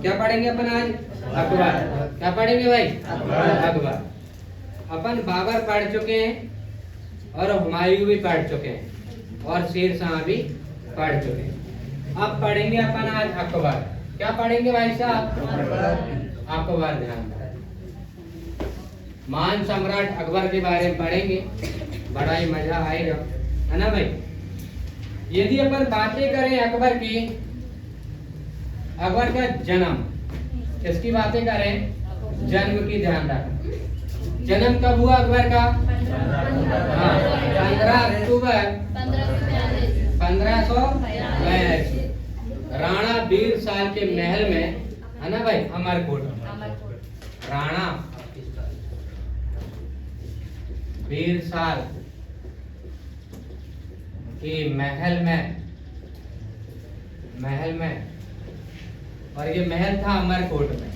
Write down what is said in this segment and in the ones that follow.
क्या पढ़ेंगे अपन आज? अकबर। क्या पढ़ेंगे भाई? अकबर। अपन बाबर पढ़ चुके हैं और हुमायूं भी पढ़ चुके हैं और शेर शाह भी पढ़ चुके हैं। अब पढ़ेंगे अपन आज अकबर। क्या पढ़ेंगे भाई साहब? अकबर। ध्यान रखें, महान सम्राट अकबर के बारे में पढ़ेंगे, बड़ा ही मजा आएगा, है ना भाई। यदि अपन बातें करें अकबर की, अकबर का जन्म, किसकी बातें करें? जन्म की। ध्यान रखें, जन्म कब हुआ अकबर का? 15 अक्टूबर 1542 राणा बीर साल के महल में, है ना भाई, अमरकोट। राणा बीर साल के महल में, और ये महल था अमरकोट में।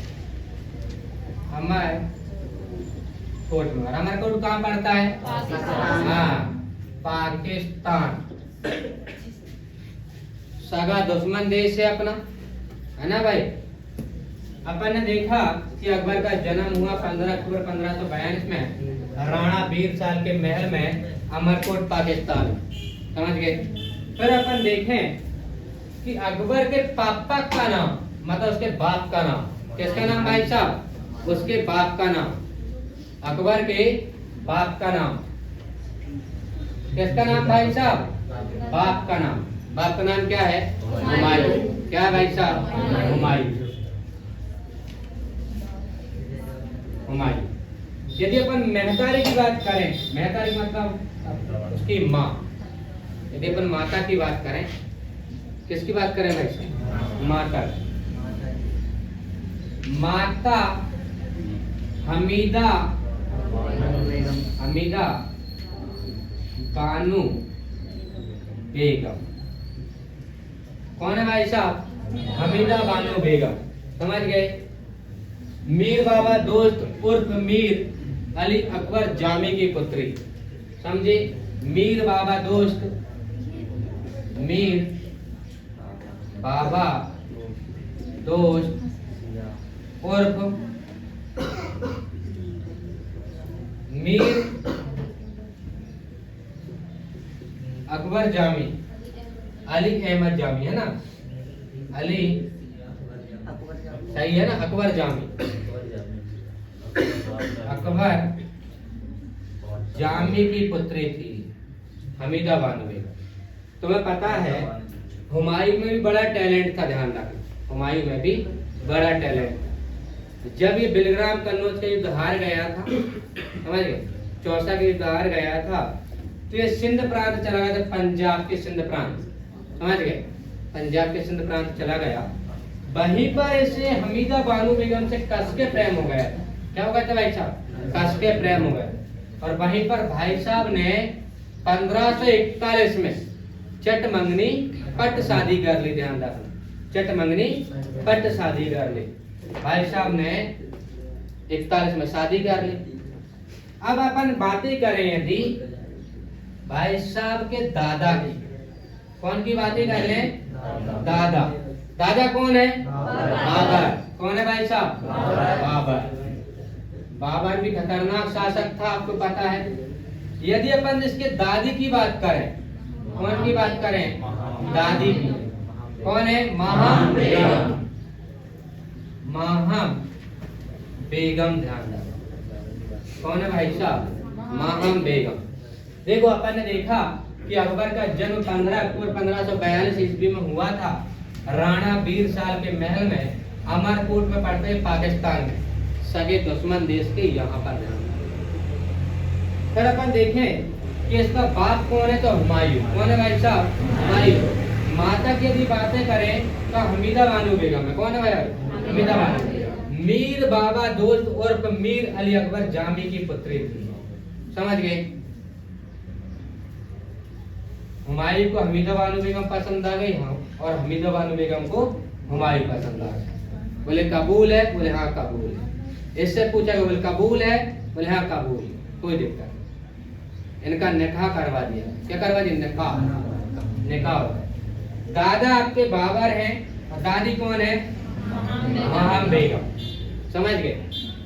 अमरकोट में, और अमरकोट कहाँ पड़ता है? पाकिस्तान। सगा दुश्मन देश है अपना, है ना भाई। अपन ने देखा कि अकबर का जन्म हुआ 15 अक्टूबर 1542 में राणा बीर साल के महल में, अमरकोट, पाकिस्तान। समझ गए? फिर अपन देखें कि अकबर के पापा का नाम, मतलब उसके बाप का नाम, किसका नाम भाई साहब? उसके बाप का नाम, अकबर के बाप का नाम। किसका नाम भाई साहब? बाप का नाम। बाप का नाम क्या है? हुमायूं। क्या है भाई साहब? हुमायूं। हुमायूं। यदि अपन महतारी की बात करें, महतारी मतलब उसकी माँ, यदि अपन माता की बात करें, किसकी बात करें भाई साहब? माता। माता हमीदा बानो बेगम। कौन है भाई साहब? हमीदा बानो बेगम। समझ गए? मीर बाबा दोस्त उर्फ मीर अली अकबर जामी की पुत्री। समझे? मीर बाबा दोस्त, मीर बाबा दोस्त उर्फ मीर अकबर जामी, अली अहमद जामी, है ना? अली, सही है ना? अकबर जामी, अकबर जामी की पुत्री थी हमीदा बानो बेगम। तुम्हें पता है हुमायूं में भी बड़ा टैलेंट था। ध्यान रखना, हुमायूं में भी बड़ा टैलेंट था। जब ये बिलग्राम कन्नौज का युद्ध हार गया था, समझ गए, चौसा का युद्ध हार गया था, तो ये सिंध प्रांत चला गया था, पंजाब के सिंध प्रांत। समझ गए? पंजाब के सिंध प्रांत चला गया। वहीं पर इसे हमीदा बानो बेगम से कस के प्रेम हो गया। क्या हो गया था भाई साहब? कस के प्रेम हो गया। और वहीं पर भाई साहब ने 1541 में चट मंगनी पट शादी कर ली। ध्यान रखना, चट मंगनी पट शादी कर ली। भाई साहब ने 41 में शादी कर ली। अब अपन बातें करें यदि भाई साहब के दादा की, कौन की बातें कर लें? दादा। दादा कौन है? बाबर। कौन है भाई साहब? बाबर। बाबर भी खतरनाक शासक था, आपको पता है। यदि अपन इसके दादी की बात करें, कौन की बात करें? दादी की। कौन है? माहम बेगम। माहम बेगम। ध्यान रखो, कौन है भाई साहब? माहम बेगम। देखो, अपन ने देखा कि अकबर का जन्म 15 अक्टूबर 1542 ईस्वी में हुआ था, राणा बीर साल के महल में, अमरकोट में पड़ते हैं, पाकिस्तान में, सगे दुश्मन देश के यहाँ पर। फिर अपन देखें कि इसका बाप कौन है, तो हुमायूं। कौन है भाई साहब? हुमायूं। माता की यदि बातें करें तो हमीदा बानो बेगम है। कौन है भाई? हमीदा बानो बेगम। मीर बाबा दोस्त उर्फ मीर अली अकबर जामी की पुत्री थी। समझ गए? हुमायूं को हमीदा बानो बेगम पसंद आ गई, हाँ, और हमीदा बानो बेगम को हुमायूं पसंद आ गया। बोले कबूल है? बोले हाँ कबूल है। इससे पूछा गया, बोले कबूल है? बोले हाँ कबूल है, कोई दिक्कत नहीं। इनका निकाह करवा दिया। क्या करवा दिया? निकाह। निकाह। दादा आपके बाबर हैं और दादी कौन है? वहां बेगम। समझ गए?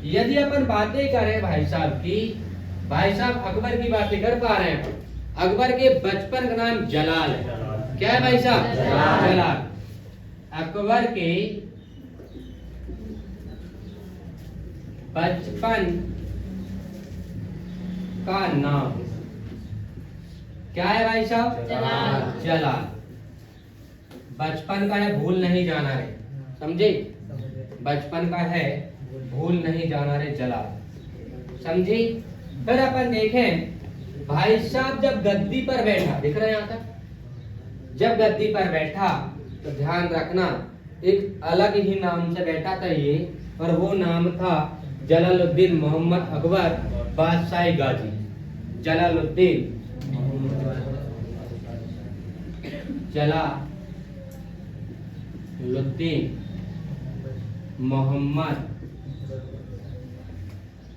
यदि अपन बातें करें भाई साहब की, भाई साहब अकबर की बातें कर पा रहे हैं। अकबर के बचपन का नाम जलाल है। क्या है भाई साहब? जलाल। अकबर के बचपन का नाम क्या है भाई साहब? जलाल। बचपन का है, भूल नहीं जाना है। समझे? बचपन का है, भूल नहीं जाना रे जलाल। समझी? फिर अपन देखें भाई साहब जब गद्दी पर बैठा, दिख रहे हैं यहाँ तक? जब गद्दी पर बैठा तो ध्यान रखना एक अलग ही नाम से बैठा था ये, और वो नाम था जलालुद्दीन मोहम्मद अकबर बादशाह गाजी। जलालुद्दीन मोहम्मद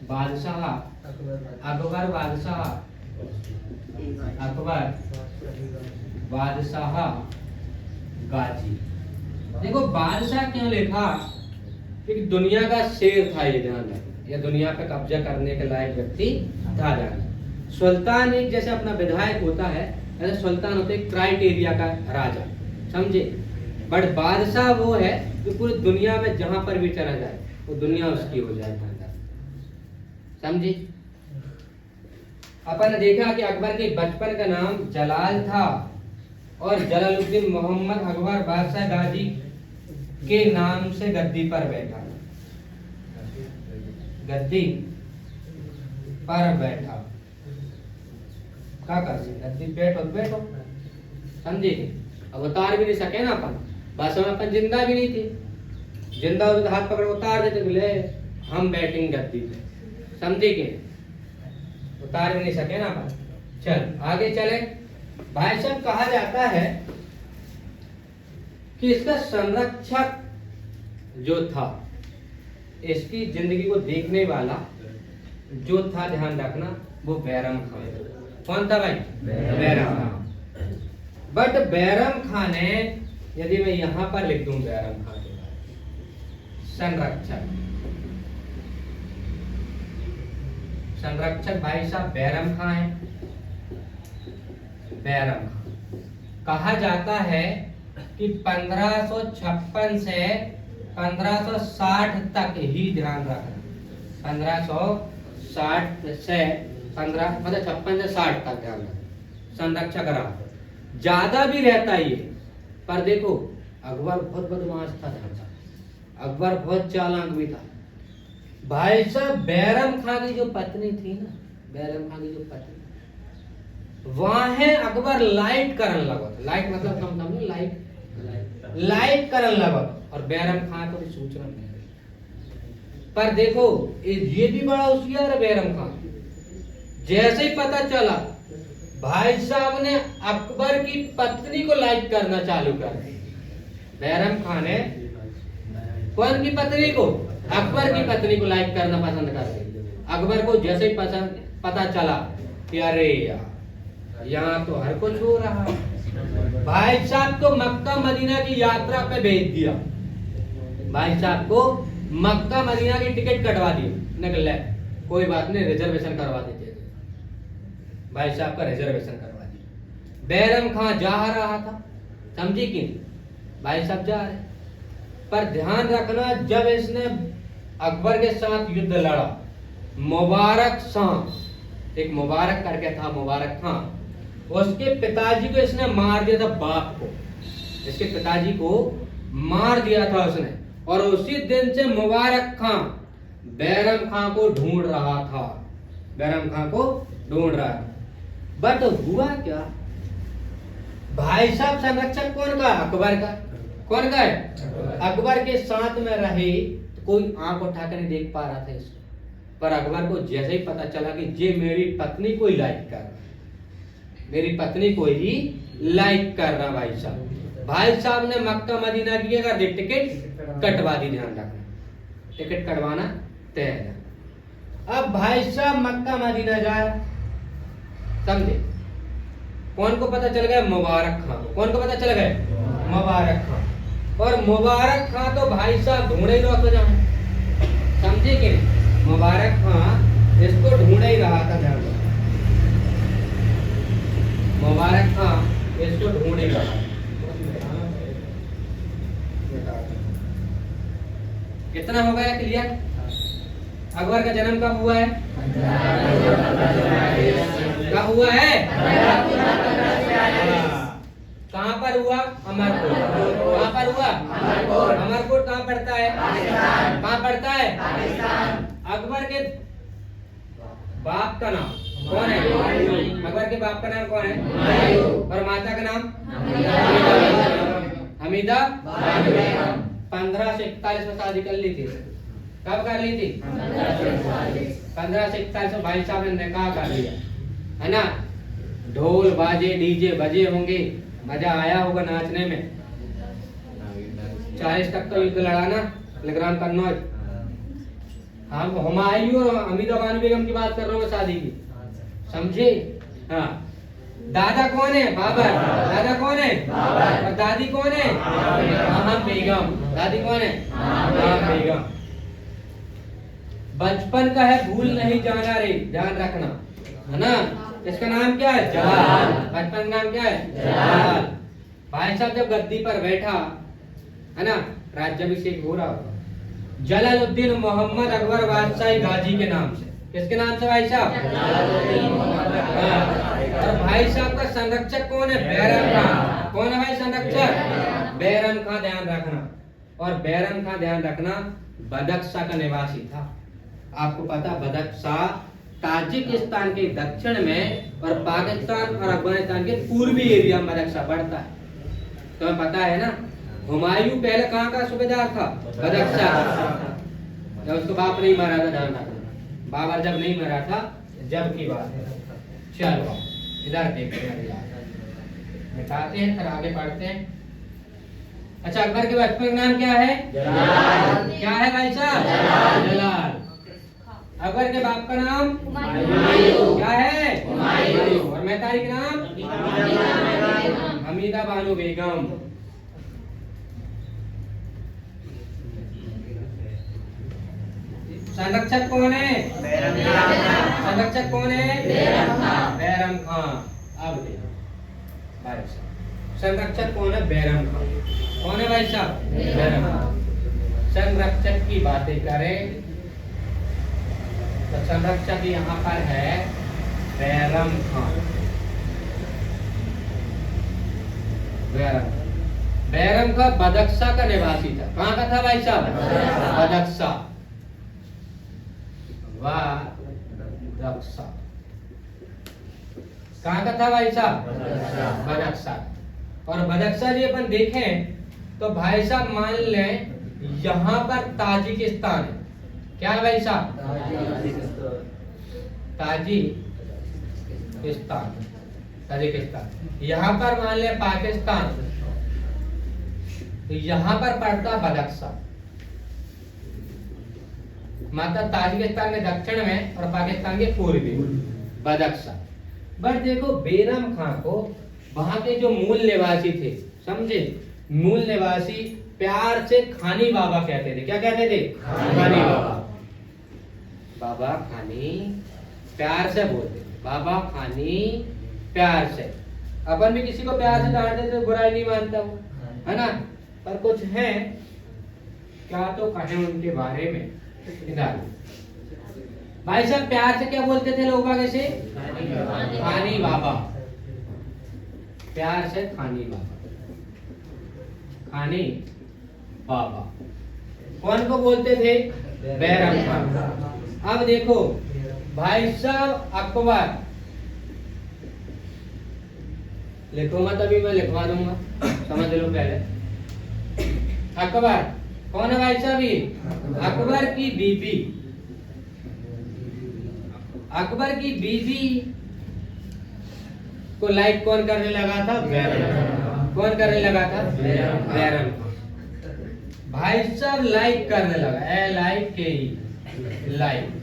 बादशाह अकबर बादशाह गाजी। देखो बादशाह क्यों लिखा? क्योंकि दुनिया का शेर था ये, ध्यान रखना। ये दुनिया पे कब्जा करने के लायक व्यक्ति था। जाना सुल्तान एक जैसे अपना विधायक होता है, ऐसे सुल्तान होते क्राइटेरिया का राजा। समझे? बट बादशाह वो है जो पूरी दुनिया में जहां पर भी चला जाए वो दुनिया उसकी हो जाए। समझे? अपन ने देखा कि अकबर के बचपन का नाम जलाल था और जलालुद्दीन मोहम्मद अकबर बादशाह गाजी के नाम से गद्दी पर बैठा। गद्दी पर बैठा क्या कर सकते? गद्दी बैठो बैठो। समझे? अब उतार भी नहीं सके ना अपन। बस में अपन जिंदा भी नहीं थे। जिंदा हो तो हाथ पकड़ उतार देते, बोले हम बैठेंगे गद्दी पे। समझे कि उतार भी नहीं सके ना अपन। चल आगे चले। भाई साहब कहा जाता है कि इसका संरक्षक जो था, इसकी जिंदगी को देखने वाला जो था, ध्यान रखना, वो बैरम खान। कौन था भाई? बैरम खान। बट बैरम खान ने, यदि मैं यहां पर लिख दूं बैरम खान के बारे में, संरक्षक भाई साहब बैरम खान है। बैरम खान कहा जाता है कि 1556 से 1560 तक ही, ध्यान रखना, 1560 से 15 मतलब 56 से 60 तक ध्यान रखना संरक्षक रहा। ज्यादा भी रहता ही है, पर देखो अकबर बहुत बदमाश था। अकबर बहुत चालाक भी था। भाई साहब बैरम खान की जो पत्नी थी ना, बैरम खान की जो पत्नी, वहां अकबर लाइट करन लगा। लाइट मतलब समझ, लाइट करन लगा, और बैरम खान को भी सूचना मिल गई। पर देखो ये भी बड़ा होशियार है बैरम खान। जैसे ही पता चला, भाई साहब ने अकबर की पत्नी को लाइक करना चालू कर दिया। बैरम खान ने कौन की पत्नी को? अकबर की पत्नी को लाइक करना पसंद कर दिया। अकबर को जैसे ही पता चला कि अरे यार यहाँ तो हर कुछ हो रहा है, भाई साहब को मक्का मदीना की यात्रा पे भेज दिया। भाई साहब को मक्का मदीना की टिकट कटवा दी। निकल कोई बात नहीं, रिजर्वेशन करवा देते। भाई साहब का रिजर्वेशन करवा दी। बैरम खान जा रहा था, समझी कि भाई साहब जा रहे। पर ध्यान रखना, जब इसने अकबर के साथ युद्ध लड़ा, मुबारक शाह, एक मुबारक करके था, मुबारक खान, उसके पिताजी को इसने मार दिया था। बाप को, इसके पिताजी को मार दिया था उसने। और उसी दिन से मुबारक खान बैरम खान को ढूंढ रहा था। बैरम खान को ढूंढ रहा था। बट हुआ क्या? भाई साहब संरक्षक कौन का? अकबर का। कौन का है? अकबर के साथ में रहे तो कोई आंख उठा कर नहीं देख पा रहा था इसको। पर अकबर को जैसे ही पता चला कि ये मेरी पत्नी को ही लाइक कर रहा, मेरी पत्नी को ही लाइक कर रहा भाई साहब, भाई साहब ने मक्का मदीना की अगर टिकट कटवा दी। ध्यान रखना, टिकट कटवाना तय है। अब भाई साहब मक्का मदीना जा रहा, समझे? कौन को पता चल गया? मुबारक खान को। कौन को पता चल गया? मुबारक खान। और मुबारक खां तो भाई साहब ढूंढे ही रहा था जहां, समझे कि नहीं? मुबारक खां इसको ढूंढ ही रहा था ध्यान दो, मुबारक खां इसको ढूंढ ही रहा था। कितना हो गया क्लियर? अकबर का जन्म कब हुआ है? कब हुआ है? कहाँ पर हुआ? अमरकोट। कहाँ पर हुआ? अमरकोट कहाँ पड़ता है? कहाँ पड़ता है? अकबर के बाप का नाम कौन है? अकबर के बाप का नाम कौन है? और माता का नाम? हमीदा। 1541 में शादी कर ली थी। कब कर ली थी? 1541 में भाई साहब ने निकाह कर लिया, है ना? ढोल बाजे डीजे बजे होंगे, मजा आया होगा नाचने में। 40 तक तो युद्ध लड़ा ना लग्राम कन्नौज। हम हुमायूं और हमीदा बानो बेगम की बात कर रहे हो शादी की, समझे? हाँ। दादा कौन है? बाबर। दादा कौन है? बाबर। और दादी कौन है? माहम बेगम। दादी कौन है? माहम बेगम। बचपन का है भूल नहीं जाना रे, ध्यान रखना, है ना? इसका नाम क्या है? जलाल। बचपन का नाम क्या है? जलाल। भाई साहब जब गद्दी पर बैठा, है ना, राज्याभिषेक हो रहा, जलालुद्दीन मोहम्मद अकबर बादशाही गाजी के नाम से। किसके नाम से भाई साहब? और भाई साहब का संरक्षक कौन है? बैरम खां। कौन है भाई संरक्षक? बैरम खां, ध्यान रखना। और बैरम खां ध्यान रखना बदख्शा का निवासी था। आपको पता बदख्शा ताजिकिस्तान के दक्षिण में और पाकिस्तान और अफगानिस्तान के पूर्वी एरिया में बदख्शा पड़ता है, तुम्हें पता है ना? हुमायूं पहले कहाँ का सूबेदार था? बदख्शा। जब उसको बाप नहीं मारा था, ध्यान रखना, बाबर जब नहीं मरा था, जब की बात है। चलो इधर देखते हैं, मिटाते हैं फिर आगे पढ़ते हैं। अच्छा, अकबर के बचपन का नाम क्या है? जलाल। क्या है भाई साहब? जलाल। अकबर के बाप का नाम? क्या है? और महतारी का नाम? हमीदा बानो बेगम। संरक्षक कौन है? संरक्षक कौन है? बैरम खां। अब देखो भाई साहब, संरक्षक कौन है? बैरम खां। कौन है भाई साहब? बैरम खां। संरक्षक की बातें करें तो संरक्षक यहाँ पर है बैरम खां। बैरम खां बदख्शा का निवासी था। कहाँ का था भाई साहब? बदख्शा। बदख्शा कहाँ का था भाई साहब? बदख्शा। और बदख्शा जी अपन देखें तो भाई साहब मान लें यहाँ पर ताजिकिस्तान है। क्या है भाई साहब? ताजिकिस्तान। ताजिकिस्तान। यहाँ पर मान लें पाकिस्तान, तो यहाँ पर पड़ता बदख्शा। मतलब ताजिकिस्तान के दक्षिण में और पाकिस्तान के पूर्वी बदख्शा। बट देखो बैरम खां को वहां के जो मूल निवासी थे, समझे, मूल निवासी प्यार से खानी बाबा कहते थे। क्या कहते थे? खानी बाबा। बाबा खानी, प्यार से बोलते बाबा खानी, प्यार से। अपन भी किसी को प्यार से डांटते तो बुराई नहीं मानता हूँ, है ना? पर कुछ है, क्या तो कहें उनके बारे में। इधर भाई साहब प्यार से क्या बोलते थे लोग आगे से? खानी बाबा। प्यार से खानी बाबा। खानी बाबा कौन को बोलते थे? बैरम खां। अब देखो भाई साहब अकबर, लिखो मत, अभी मैं लिखवा दूंगा, समझ लो पहले। अकबर कौन है भाई साहब? ये अकबर की बीबी। अकबर की बीबी को लाइक कौन करने लगा था? बैरम। कौन करने लगा था? बैरम। भाई साहब लाइक करने लगा, लाइक,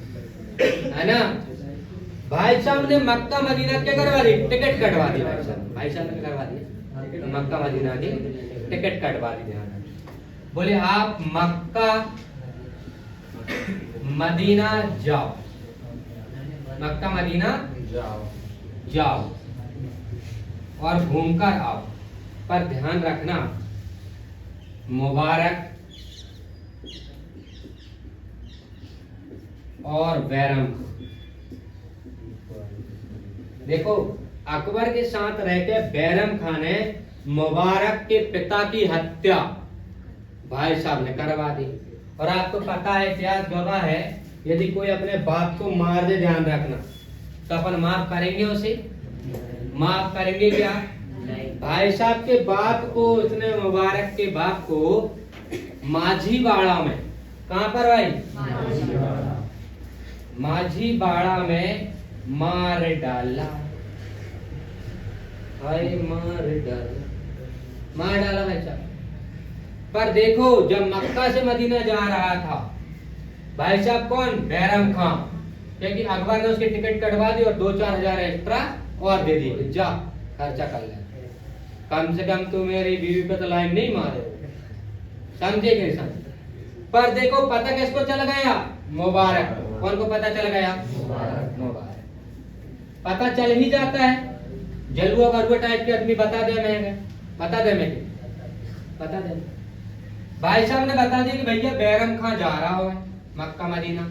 है ना? भाई साहब ने मक्का मदीना क्या करवा दी? टिकट कटवा दी। भाई साहब ने करवा दी मक्का मदीना की टिकट कटवा दी। बोले आप मक्का मदीना जाओ, मक्का मदीना जाओ और घूमकर आओ, पर ध्यान रखना मुबारक और बैरम। देखो अकबर के साथ रहते बैरम खान ने मुबारक के पिता की हत्या भाई साहब ने करवा दी। और आपको पता है, इतिहास गवाह है, यदि कोई अपने बाप को मार दे, ध्यान रखना, तो अपन माफ करेंगे उसे? माफ करेंगे क्या? भाई साहब के बाप को, इतने मुबारक के बाप को माझी बाड़ा में, कहां पर भाई? माझी बाड़ा में मार डाला भाई, मार डाला भाई साहब। पर देखो जब मक्का से मदीना जा रहा था भाई साहब, कौन? बैरम खान, क्योंकि अकबर ने उसकी टिकट कटवा दी और 2-4 हजार एक्स्ट्रा और दे दिए, जा खर्चा कर ले, कम से कम तू मेरी बीवी पे तो लाइन नहीं मारे, समझे कि नहीं समझे? पर देखो पता किसको चल गया? मुबारक। कौन को पता चल गया? मुबारक। पता चल ही जाता है, जलुआ बरुआ टाइप के आदमी बता दे, मैं बता दे, मैं बता दे। भाई साहब ने बता दिया कि भैया बैरम खां जा रहा हो मक्का मदीना,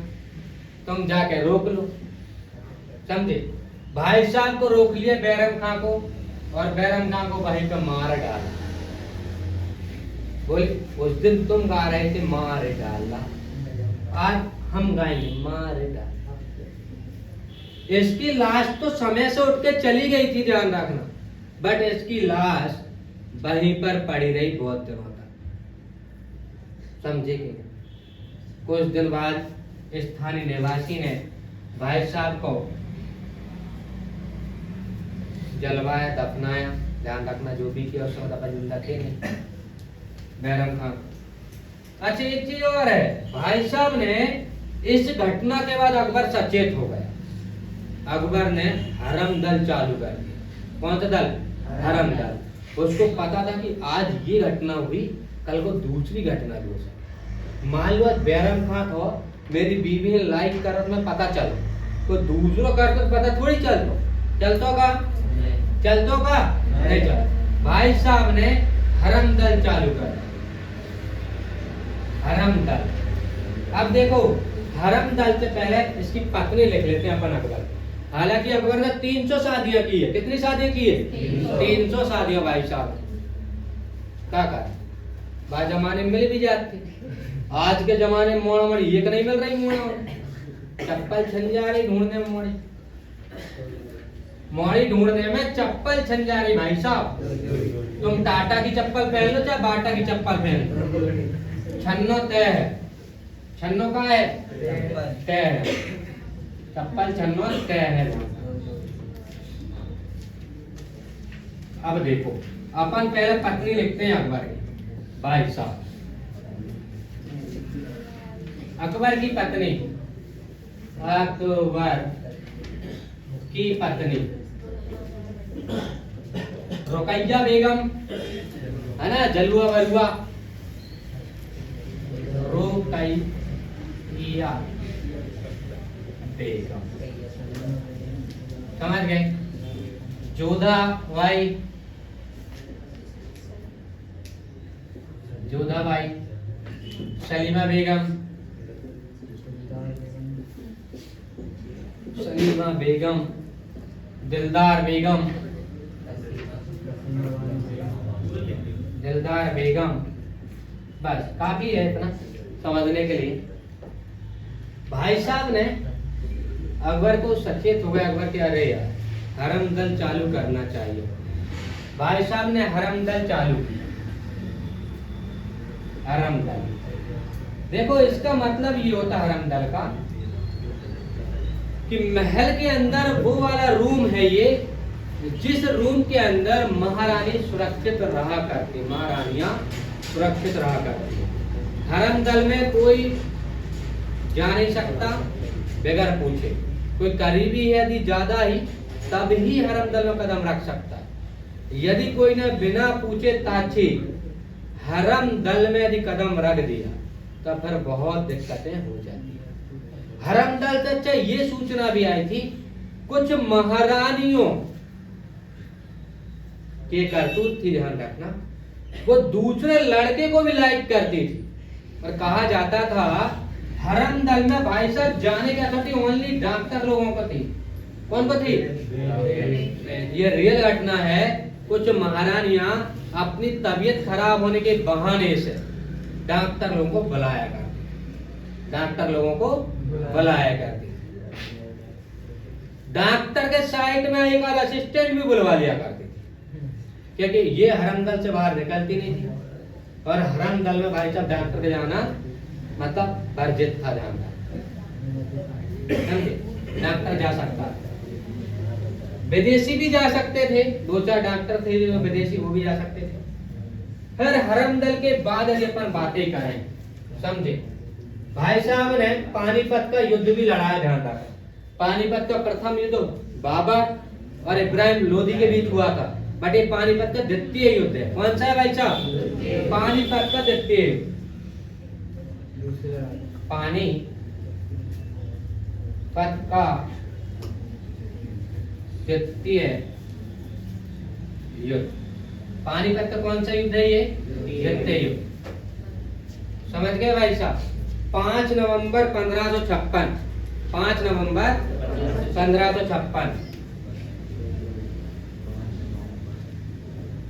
तुम जाके रोक लो, समझे? भाई साहब को रोक लिया बैरम खां को, और बैरम खां को वहीं पे मार डाला। बोले उस दिन तुम गा रहे थे मार डाला, आज हम गाएंगे मार डाला। इसकी लाश तो समय से उठ के चली गई थी, ध्यान रखना, बट इसकी लाश वहीं पर पड़ी रही बहुत दिनों तक, समझे कि? कुछ दिन बाद स्थानीय निवासी ने भाई साहब को जलवाया, दफनाया, ध्यान रखना, जो भी किया उसका मतलब जिंदा थे नहीं बैरम खान। अच्छा एक चीज और है, भाई साहब ने इस घटना के बाद अकबर सचेत हो गया, अकबर ने हरम दल चालू कर दिया। कौन सा दल? हरम दल। उसको पता था कि आज ये घटना हुई, कल को दूसरी घटना भी हो सकती। मान लो बैरम खान हो, मेरी बीवी ने लाइक कर, मैं पता चलो, तो दूसरों कर तो पता थोड़ी चलतो का नहीं चल। भाई साहब ने हरम दल चालू कर, हरम दल। अब देखो हरम दल से पहले इसकी पत्नी लिख लेते हैं अपन अकबर। हालांकि अकबर ने 300 शादियां की है। कितनी शादियां की है? 300 शादियां भाई साहब। क्या कर बाद जमाने में मिल भी जाती, आज के जमाने में मोड़ा मोड़ी एक नहीं मिल रही, मोड़ा चप्पल छन जा रही ढूंढने में, मोड़ी ढूंढने में चप्पल छन जा रही भाई साहब। तुम टाटा की चप्पल पहन लो चाहे बाटा की चप्पल पहन लो, छन्नो तय है। छन्नो का है? तय है, चप्पल छन्नो तय है। अब देखो अपन पहले पत्नी लिखते हैं अकबर की, भाई साहब अकबर की पत्नी, अकबर की पत्नी रुकैया बेगम है ना, जलुआ बलुआ, रुकैया बेगम, समझ गए? जोधा बाई, जोधा बाई, सलीमा बेगम, सलीमा बेगम, दिलदार बेगम, दिलदार बेगम। बस काफी है इतना समझने के लिए। भाई साहब ने अकबर को सचेत हो गया, अकबर के अरे यार हरम दल चालू करना चाहिए। भाई साहब ने हरम दल चालू की, हरम दल। देखो इसका मतलब ये होता हरम दल का कि महल के अंदर वो वाला रूम है ये, जिस रूम के अंदर महारानी सुरक्षित रहा करती, महारानियां सुरक्षित रहा करती। हरम दल में कोई जा नहीं सकता बगैर पूछे, कोई करीबी है यदि ज्यादा ही तब ही हरम दल में कदम रख सकता है। यदि कोई ने बिना पूछे ताछी हरम दल में यदि कदम रख दिया तो फिर बहुत दिक्कतें हो जाती है। हरम दल से अच्छा ये सूचना भी आई थी कुछ महारानियों के करतूत थी, ध्यान रखना, वो दूसरे लड़के को भी लाइक करती थी। और कहा जाता था हरम दल में भाई साहब जाने क्या थी, ओनली डॉक्टर लोगों को थी। कौन को थी? ये रियल घटना है। कुछ महारानियां अपनी तबीयत खराब होने के बहाने से डॉक्टर लोगों को बुलाया करती, डॉक्टर लोगों को बुलाया करती। डॉक्टर के साइड में एक और असिस्टेंट भी बुलवा लिया करती थी, क्योंकि ये हरम दल से बाहर निकलती नहीं थी। और हरम दल में भाई साहब डॉक्टर के जाना मतलब वर्जित था, ध्यान डॉक्टर जा सकता था, विदेशी भी जा सकते थे, 2-4 डॉक्टर थे जो विदेशी, वो भी जा सकते थे। फिर हरम दल के बाद यदि अपन बातें करें, समझे, भाई साहब ने पानीपत का युद्ध भी लड़ाया, ध्यान रखा। पानीपत का प्रथम युद्ध बाबर और इब्राहिम लोदी के बीच हुआ था, बट ये पानीपत का द्वितीय युद्ध है। कौन सा है भाई साहब? पानीपत का द्वितीय युद्ध। पानीपत का द्वितीय युद्ध। पानीपत का कौन सा युद्ध है? ये द्वितीय युद्ध। समझ गए भाई साहब? 5 नवंबर 1556, 5 नवंबर 1556,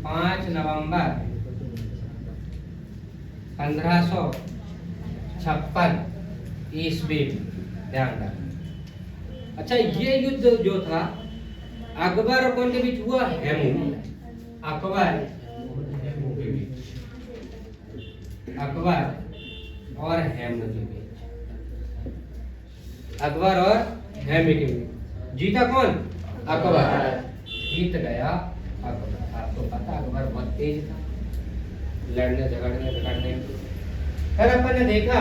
5 नवंबर 1556 ईस्वी, ध्यान रखना। अच्छा, ये युद्ध जो था अकबर और कौन के बीच हुआ? हेमू। अकबर और हेमू के बीच, अकबर और हेमू के बीच। जीता कौन? अकबर। जीत गया अकबर। आपको पता अकबर बहुत तेज था लड़ने झगड़ने। फिर अपन ने देखा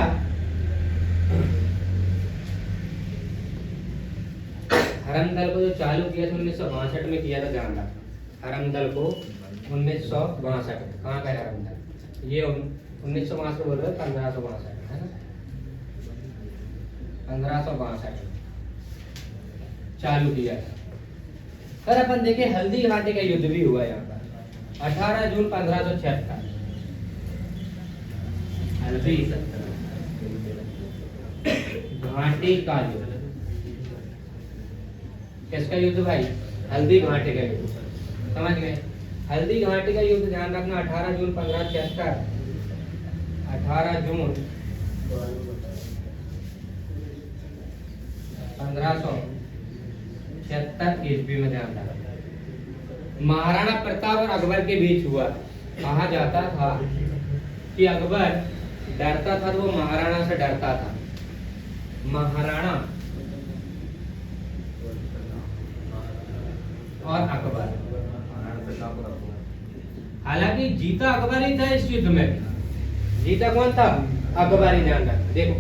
हरम दल को जो चालू किया था 1962 में किया था, ध्यान रखना। हरम दल को 1962, कहाँ गया हरम दल? ये 1962 बोल रहे हो, 1562 है ना, 1562 चालू किया था। फिर अपन देखे हल्दी घाटी का युद्ध भी हुआ यहाँ पर 18 जून 1576। हल्दी घाटी का युद्ध। किसका युद्ध भाई? हल्दी घाटी का युद्ध। समझ गए? हल्दी घाटी का युद्ध ध्यान रखना 18 जून 1576, 18 जून 1576 ईस्वी में, ध्यान रखना। महाराणा प्रताप और अकबर के बीच हुआ। कहा जाता था कि अकबर डरता था तो वो महाराणा से डरता था। महाराणा और अकबर, हालांकि जीता अकबर ही था इस युद्ध में। जीता कौन था? अकबर ही। ध्यान रखना। देखो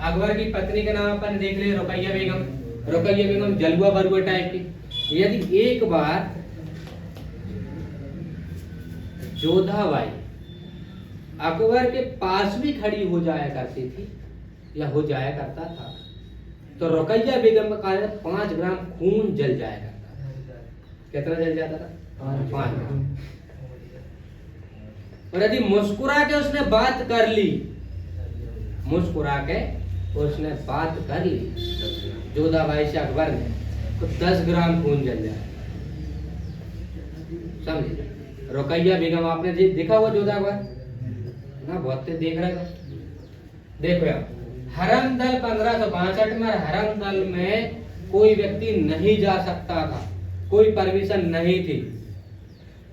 अकबर की पत्नी का नाम अपन देख ले, रुकैया बेगम। रुकैया बेगम जलुआ बरुआ टाइप की। यदि एक बार जोधाबाई अकबर के पास भी खड़ी हो जाया करती थी या हो जाया करता था तो रुकैया बेगम का 5 ग्राम खून जल जाया करता था। कितना जल जाता था? 5 ग्राम। और यदि मुस्कुरा के उसने बात कर ली, मुस्कुरा के उसने बात कर ली जोधाबाई से अकबर ने, तो 10 ग्राम खून जल जाए। समझे? रुकैया बेगम आपने देखा हुआ जोधा अकबर ना, बहुत देख रहे हो। देखो यार, हरम दल 1562 में हरम दल में कोई व्यक्ति नहीं जा सकता था, कोई परमिशन नहीं थी।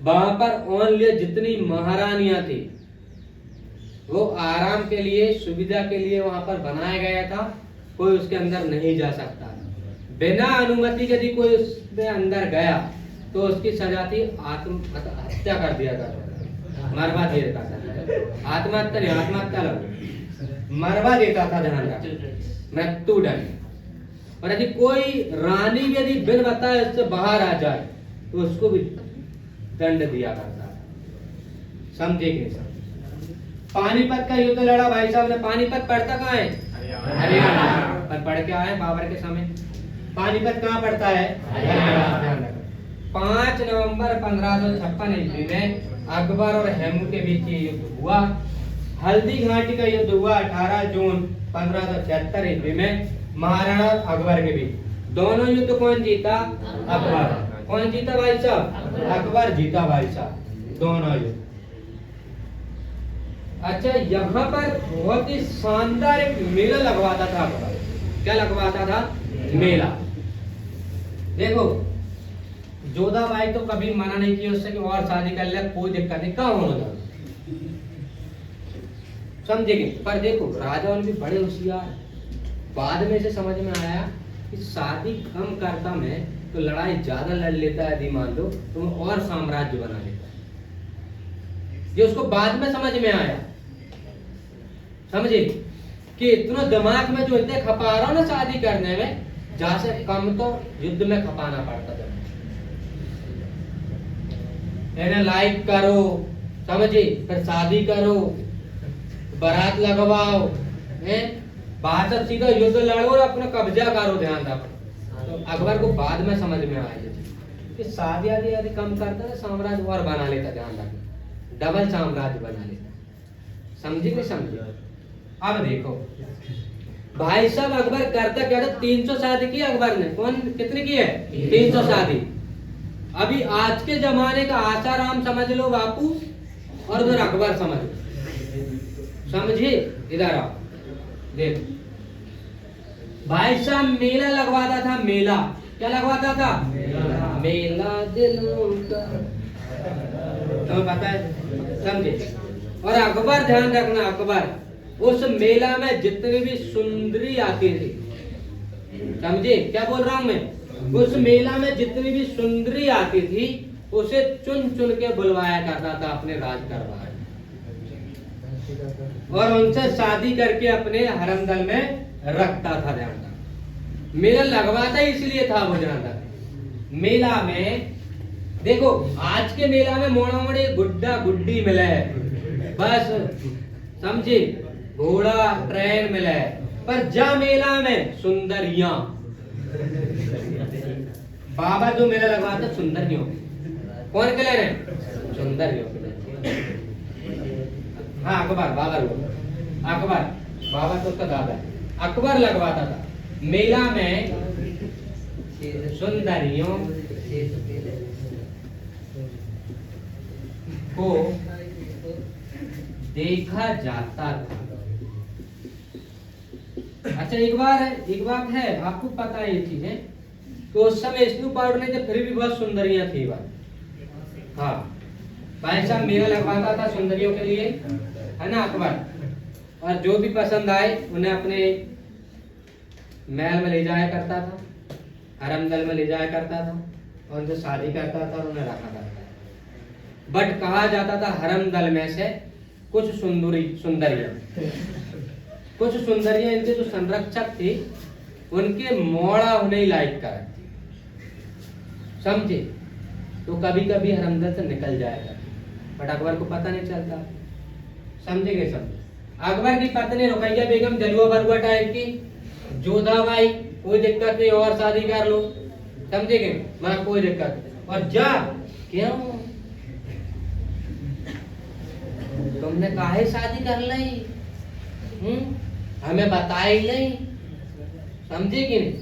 वहां पर ओनली जितनी महारानियां थी वो आराम के लिए, सुविधा के लिए वहां पर बनाया गया था। कोई उसके अंदर नहीं जा सकता। बिना अनुमति यदि कोई उसके अंदर गया तो उसकी सजा थी हत्या कर दिया था, मरवा देता था। आत्महत्या नहीं, आत्महत्या लग मरवा देता था, ध्यान रखना, मृत्युदंड। और यदि कोई रानी यदि बिन बताए उससे बाहर आ जाए तो उसको भी दंड दिया करता था। समझे कि नहीं समझे? पानीपत का युद्ध लड़ा भाई साहब ने। पानीपत पड़ता कहाँ है? हरियाणा। पर पढ़ के आए बाबर के समय। पानीपत कहाँ पड़ता है? हरियाणा। 5 नवंबर 1556 ईस्वी में अकबर और हेमू के बीच ये युद्ध हुआ। हल्दी घाटी का युद्ध हुआ 18 जून 1576 ईस्वी में महाराणा अकबर के बीच। दोनों युद्ध कौन जीता? अकबर। कौन जीता भाई साहब? अकबर जीता भाई साहब दोनों युद्ध। अच्छा, यहाँ पर बहुत ही शानदार एक मेला लगवाता था अकबर। क्या लगवाता था? मेला। देखो जोधाबाई तो कभी मना नहीं किया उससे कि और शादी कर ले, कोई दिक्कत नहीं, कहाँ होना समझेंगे। पर देखो राजा भी बड़े होशियार। बाद में से समझ में आया कि शादी कम करता मैं तो लड़ाई ज्यादा लड़ लेता है, यदि मान लो तो और साम्राज्य बना लेता है। ये उसको बाद में समझ में आया, समझे कि इतना दिमाग में जो इतने खपा रहा ना शादी करने में, जहां से कम तो युद्ध में खपाना पड़ता था। इन्हें लाइक करो, समझे, फिर शादी करो, बारात लगवाओ, बाहर से सीधा युद्ध लड़ो और अपना कब्जा करो, ध्यान रखो। तो अकबर को बाद में समझ में आया कि शादी आदि आदि कम करता है, साम्राज्य और बना लेता, ध्यान रखना, डबल साम्राज्य बना लेता। समझे नहीं समझे? अब देखो भाई साहब अकबर करता क्या था? 300 शादी की अकबर ने। कौन कितनी की है? 300 शादी। अभी आज के जमाने का आसाराम समझ लो बापू, और उधर अकबर समझ लो, समझे? इधर आओ देखो भाई साहब मेला लगवाता था। मेला क्या लगवाता था? मेला दिलों का, तुम्हें पता है, समझे? और अकबर ध्यान रखना, अकबर उस मेला में जितनी भी सुंदरी आती थी, समझे क्या बोल रहा हूं मैं? उस मेला में जितनी भी सुंदरी आती थी उसे चुन चुन के बुलवाया करता था अपने राजदरबार, और उनसे शादी करके अपने हरमदल में रखता था। ध्यान रखना, मेला लगवाता इसलिए था वो। ध्यान रखना, मेला में देखो आज के मेला में मोड़ा मोड़ी गुड्डा गुड्डी मिले बस, समझे, घोड़ा ट्रेन मिले, पर जा मेला में सुंदरियां। बाबा जो मेला लगवाता सुंदरियों, कौन के ले रहे? सुंदरियों के लिए। हाँ अकबर, बाबर बोल, अकबर, बाबा तो उसका दादा है। अकबर लगवाता था मेला में सुंदरियों को देखा जाता था। अच्छा एक बात है, आपको पता है ये चीज है तो उस समय स्नू पाउडर नहीं थे, फिर भी बहुत सुंदरियां थी बात। हाँ भाई साहब मेला लगवाता था सुंदरियों के लिए, है ना अकबर, और जो भी पसंद आए उन्हें अपने महल में ले जाया करता था, हरमदल में ले जाया करता था, और उनसे शादी करता था और उन्हें रखा करता था। बट कहा जाता था हरमदल में से कुछ सुंदरियां इनके जो संरक्षक थे उनके मोड़ा उन्हें लाइक कर, समझे, तो कभी कभी हरमदल से निकल जाएगा, बट अकबर को पता नहीं चलता। समझेंगे सब? अकबर की पत्नी रुकैया बेगम जलवा बरुआ टाइप की, जोधाबाई कोई दिक्कत नहीं और शादी कर लो, समझेंगे, मैं कोई दिक्कत नहीं। और जा क्यों तुमने काहे शादी कर ली? हमें बताई नहीं, समझे कि नहीं?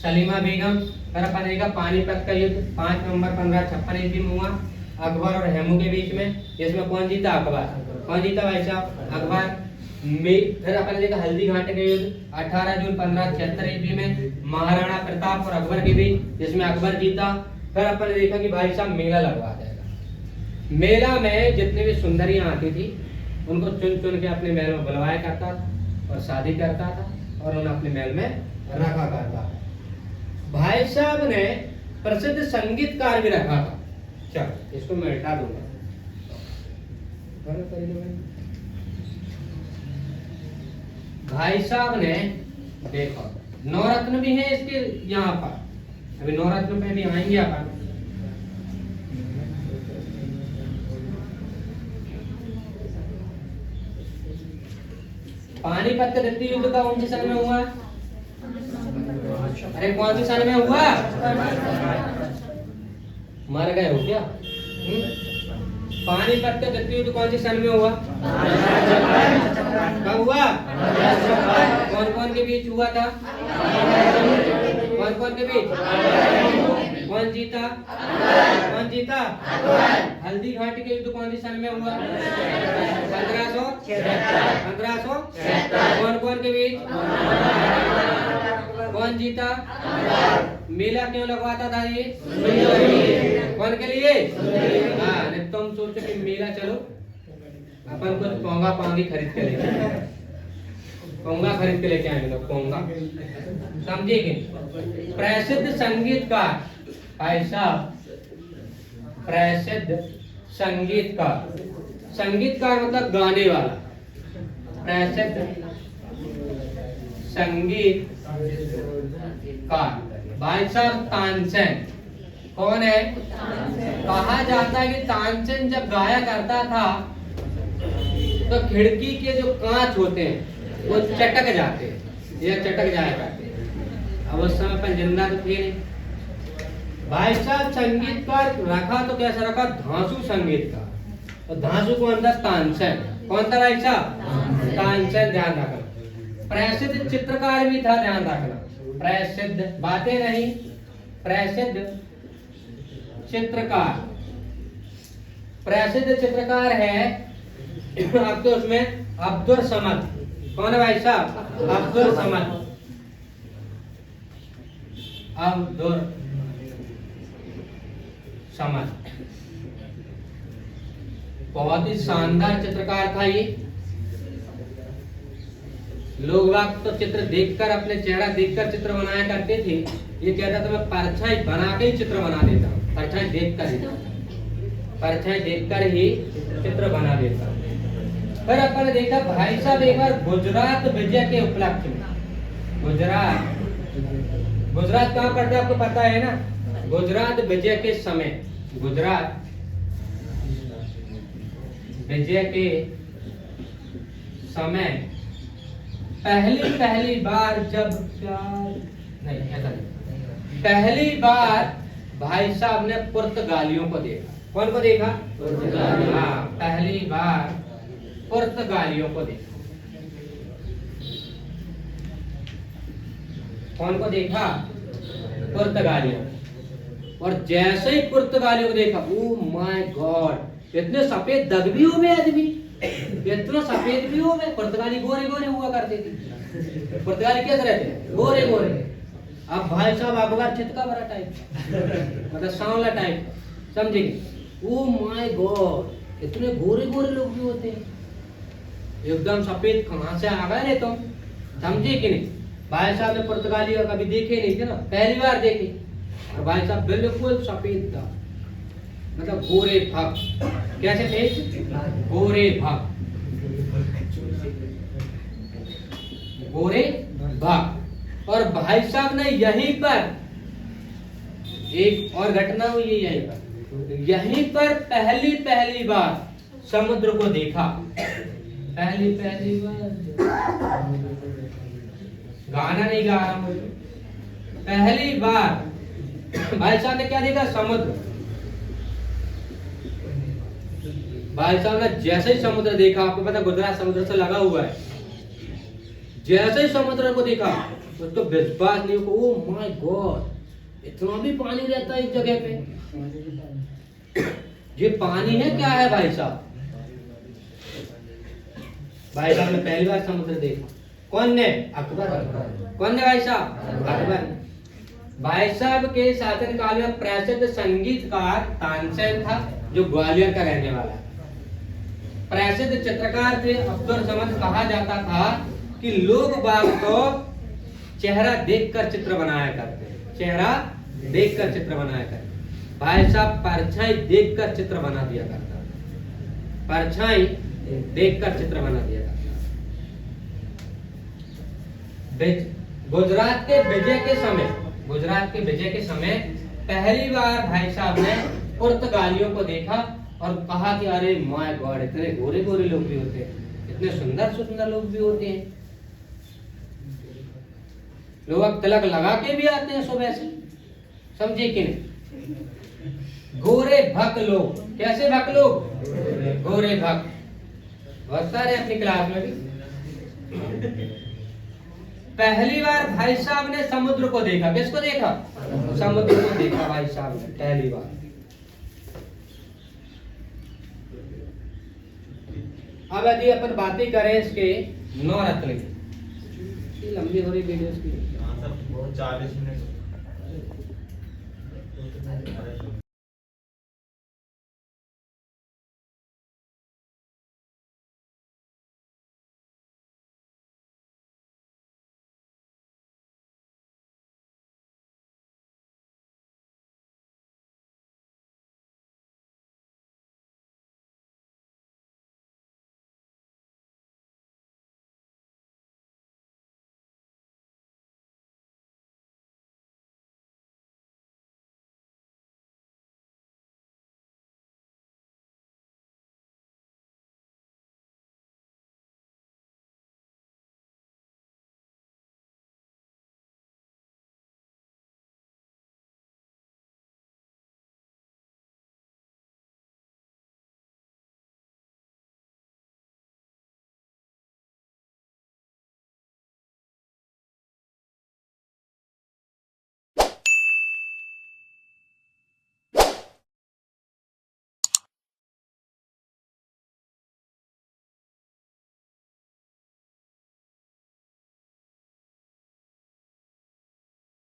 सलीमा बेगम पर बनेगा पानीपत का युद्ध 5 नवंबर 1556 ईस्वी में हुआ अकबर और हेमू के बीच में। इसमें कौन जीता? अकबर। कौन जीता भाई साहब? अकबर। फिर अपन देखा हल्दी घाटी का युद्ध 18 जून 1576 ईस्वी में महाराणा प्रताप और अकबर के बीच, जिसमें अकबर जीता। फिर अपन ने देखा कि भाई साहब मेला लगवा देगा। मेला में जितने भी सुंदरियां आती थी उनको चुन चुन के अपने महल में बुलवाया करता था और शादी करता था और उन्हें अपने महल में रखा करता था। भाई साहब ने प्रसिद्ध संगीतकार भी रखा था। चल इसको मैं हटा दूंगा। भाई साहब ने देखो नवरत्न भी है इसके यहाँ पर, अभी नवरत्न पे भी आएंगे अपन। पानीपत का द्वितीय युद्ध कौन से सन में हुआ? अरे कौन से सन में हुआ? मर गए हो क्या? पानीपत का द्वितीय युद्ध कौन से सन में हुआ? कब हुआ? कौन कौन के बीच हुआ था? कौन कौन के बीच? कौन जीता? कौन जीता? हल्दी घाटी के युद्ध कौन सी सन में हुआ? 1500। कौन कौन के बीच? कौन जीता? मेला क्यों लगवाता था ये? कौन के लिए? हाँ, नहीं तुम सोचो कि मेला चलो अपन कुछ पोंगा पांगी खरीद के लेके, पोंगा खरीद के लेके आएंगे लोग, पोंगा, समझे कि? प्रसिद्ध संगीतकार भाई साहब, प्रसिद्ध संगीतकार, संगीतकार मतलब गाने वाला, प्रसिद्ध संगीतकार भाई साहब तानसेन। कौन है? कहा जाता है कि तानसेन जब गाया करता था तो खिड़की के जो कांच होते हैं वो चटक जाते हैं या चटक जाया करते हैं। अब उस समय पर जिंदा तो थे नहीं। भाई साहब संगीतकार रखा तो कैसा रखा? धांसू संगीतकार। और धांसू कौन था? तानसेन। कौन था भाई साहब? तानसेन, ध्यान रखना। प्रसिद्ध चित्रकार भी था, ध्यान रखना। प्रसिद्ध, बातें नहीं, प्रसिद्ध चित्रकार। प्रसिद्ध चित्रकार है अब तो उसमें अब्दुल समद। कौन है भाई साहब? अब्दुल समद। अब्दुल समद बहुत ही शानदार चित्रकार था ये। लोग वाग तो चित्र देखकर, अपने चेहरा देखकर चित्र बनाया करते थे। ये कहता था मैं परछाई बना के ही चित्र बना देता हूँ, परछाई देखकर ही, परछाई देखकर ही चित्र बना देता हूँ। फिर अपन ने देखा भाई साहब एक बार गुजरात विजय के उपलक्ष्य में, गुजरात कहाँ पड़ता है आपको पता है ना? गुजरात विजय के समय, गुजरात विजय के समय पहली बार जब नहीं ऐसा नहीं, पहली बार भाई साहब ने पुर्तगालियों को देखा। कौन को देखा? हाँ, पहली बार पुर्तगालियों को देखा। कौन को देखा? पुर्तगालियों। और जैसे ही पुर्तगालियों को देखा, ओ माय गॉड, इतने सफेद दग भी हो गए आदमी, इतना सफेद भी हो गए। पुर्तगाली गोरे गोरे हुआ करते थे। पुर्तगाली कैसे रहते हैं? गोरे गोरे। अब भाई साहब अखबार चितका बड़ा टाइप, मतलब सांवला टाइप, समझेंगे? ओ माय गॉड, इतने गोरे गोरे लोग भी होते हैं, एकदम सफेद कहां से आ गए रे तुम, समझे कि नहीं? भाई साहब ने पुर्तगाली कभी देखे नहीं थे ना, पहली बार देखे। और भाई साहब बिल्कुल सफेद था, मतलब गोरे भग। कैसे थे? गोरे भग, गोरे भग। और भाई साहब ने यहीं पर एक और घटना हुई है, यहीं पर पहली बार समुद्र को देखा। पहली बार, गाना नहीं गा रहा हूं, पहली बार भाई साहब ने क्या देखा? समुद्र। भाई साहब ने जैसे ही समुद्र देखा, आपको पता गुजरात समुद्र से लगा हुआ है, जैसे ही समुद्र को देखा उसको विश्वास नहीं हुआ। ओ माय गॉड, इतना भी पानी रहता है इस जगह पे, ये पानी है क्या है? भाई साहब, भाई साहब ने पहली बार समुद्र देखा। कौन ने? अकबर। कौन ने भाई साहब? अकबर। भाई साहब के शासन काल में प्रसिद्ध संगीतकार तानसेन था, जो ग्वालियर का रहने वाला है। प्रसिद्ध चित्रकार थे अब्दुल समद। कहा जाता था कि लोग बाग को चेहरा देखकर चित्र बनाया करते, चेहरा देखकर चित्र बनाया करते। भाई साहब परछाई देखकर चित्र बना दिया करता, परछाई देखकर चित्र बना दिया करता। गुजरात के विजय के समय, गुजरात के विजय के समय पहली बार भाई साहब ने पुर्तगालियों को देखा और कहा कि अरे माय गॉड, इतने गोरे गोरे लोग भी होते हैं, इतने सुंदर सुंदर लोग भी होते हैं। लोग तिलक लगा के भी आते हैं सुबह से, समझे कि नहीं। गोरे भक्त लोग, कैसे भक्त लोग? गोरे भक्त, बहुत सारे अपनी क्लास में भी। पहली बार भाई साहब ने समुद्र को देखा, किसको देखा? समुद्र को देखा भाई साहब ने पहली बार। अब यदि अपन बातें करें इसके नवरत्न की, लंबी हो रही वीडियो की, 40 मिनट